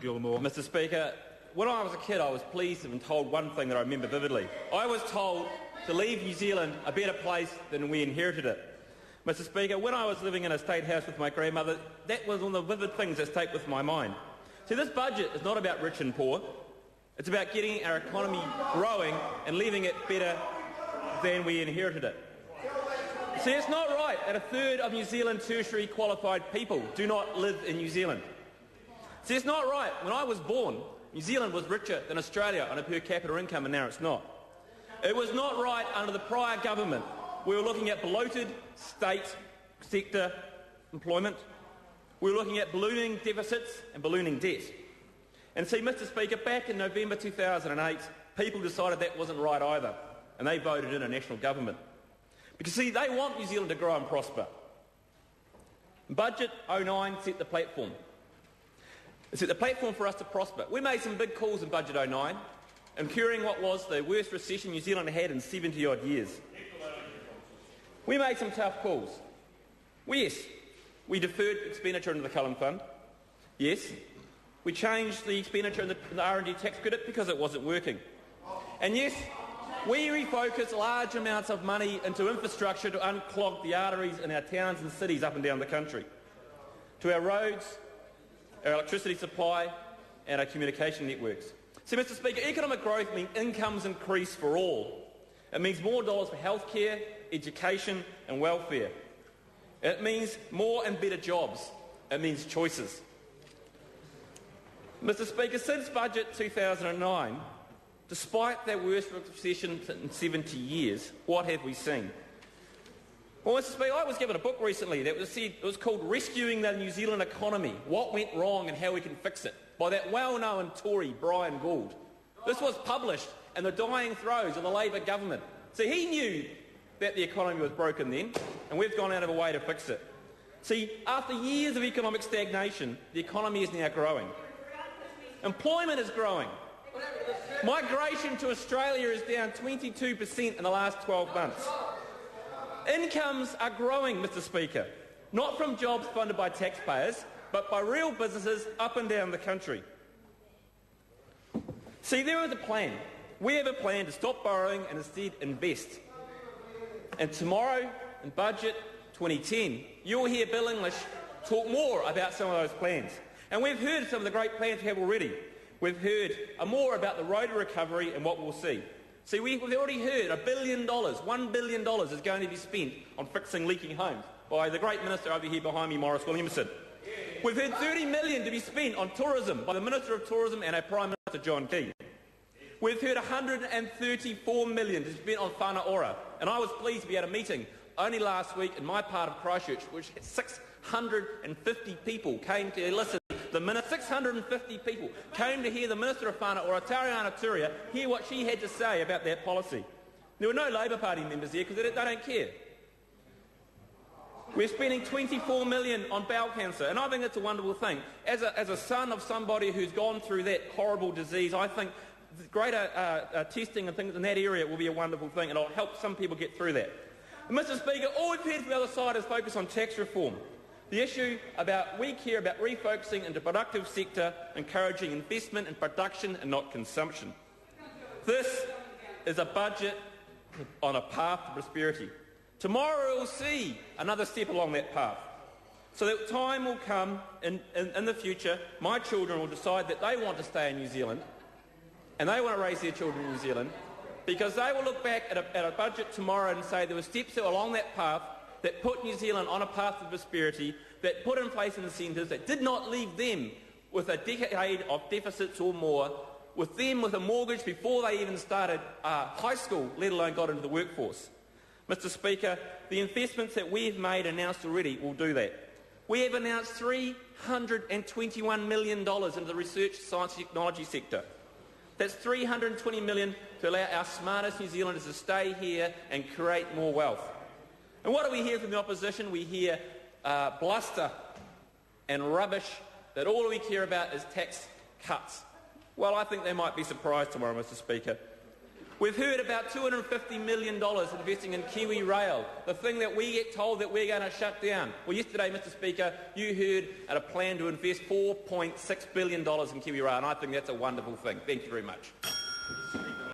Gilmore. Mr Speaker, when I was a kid I was pleased and told one thing that I remember vividly. I was told to leave New Zealand a better place than we inherited it. Mr Speaker, when I was living in a state house with my grandmother, that was one of the vivid things that stayed with my mind. See, this budget is not about rich and poor. It's about getting our economy growing and leaving it better than we inherited it. See, it's not right that a third of New Zealand tertiary qualified people do not live in New Zealand. See, it's not right. When I was born, New Zealand was richer than Australia on a per capita income, and now it's not. It was not right under the prior government. We were looking at bloated state sector employment. We were looking at ballooning deficits and ballooning debt. And see, Mr Speaker, back in November 2008, people decided that wasn't right either, and they voted in a national government. Because, see, they want New Zealand to grow and prosper. Budget 09 set the platform. It set the platform for us to prosper. We made some big calls in Budget 09, incurring what was the worst recession New Zealand had in 70-odd years. We made some tough calls. Yes, we deferred expenditure into the Cullen Fund. Yes, we changed the expenditure in the R&D tax credit because it wasn't working. And yes, we refocused large amounts of money into infrastructure to unclog the arteries in our towns and cities up and down the country, to our roads, our electricity supply and our communication networks. So, Mr Speaker, economic growth means incomes increase for all. It means more dollars for healthcare, education and welfare. It means more and better jobs. It means choices. Mr Speaker, since Budget 2009, despite that worst recession in 70 years, what have we seen? Well, Mr Speaker, I was given a book recently that was called Rescuing the New Zealand Economy, What Went Wrong and How We Can Fix It, by that well-known Tory Brian Gould. This was published in the dying throes of the Labour government. See, he knew that the economy was broken then, and we've gone out of a way to fix it. See, after years of economic stagnation, the economy is now growing. Employment is growing. Migration to Australia is down 22% in the last 12 months. Incomes are growing, Mr Speaker, not from jobs funded by taxpayers, but by real businesses up and down the country. See, there is a plan. We have a plan to stop borrowing and instead invest. And tomorrow, in Budget 2010, you'll hear Bill English talk more about some of those plans. And we've heard some of the great plans we have already. We've heard more about the road to recovery and what we'll see. See, we've already heard $1 billion is going to be spent on fixing leaking homes by the great minister over here behind me, Maurice Williamson. We've heard $30 million to be spent on tourism by the Minister of Tourism and our Prime Minister, John Key. We've heard $134 million to be spent on whānau ora, and I was pleased to be at a meeting only last week in my part of Christchurch, which 650 people came to listen. 650 people came to hear the Minister of Whānau Ora, Tariana Turia, hear what she had to say about that policy. There were no Labour Party members there because they don't care. We're spending $24 million on bowel cancer, and I think that's a wonderful thing. As a son of somebody who's gone through that horrible disease, I think greater testing and things in that area will be a wonderful thing, and it'll help some people get through that. And Mr Speaker, all we've heard from the other side is focus on tax reform. The issue about we care about refocusing into productive sector, encouraging investment and production and not consumption. This is a budget on a path to prosperity. Tomorrow we'll see another step along that path. So that time will come in the future, my children will decide that they want to stay in New Zealand and they want to raise their children in New Zealand because they will look back at a budget tomorrow and say there were steps along that path that put New Zealand on a path to prosperity, that put in place incentives, that did not leave them with a decade of deficits or more, with them with a mortgage before they even started high school, let alone got into the workforce. Mr Speaker, the investments that we've made and announced already will do that. We have announced $321 million into the research, science and technology sector. That's $320 million to allow our smartest New Zealanders to stay here and create more wealth. And what do we hear from the opposition? We hear bluster and rubbish that all we care about is tax cuts. Well, I think they might be surprised tomorrow, Mr Speaker. We've heard about $250 million investing in Kiwi Rail, the thing that we get told that we're going to shut down. Well, yesterday, Mr Speaker, you heard at a plan to invest $4.6 billion in Kiwi Rail, and I think that's a wonderful thing. Thank you very much.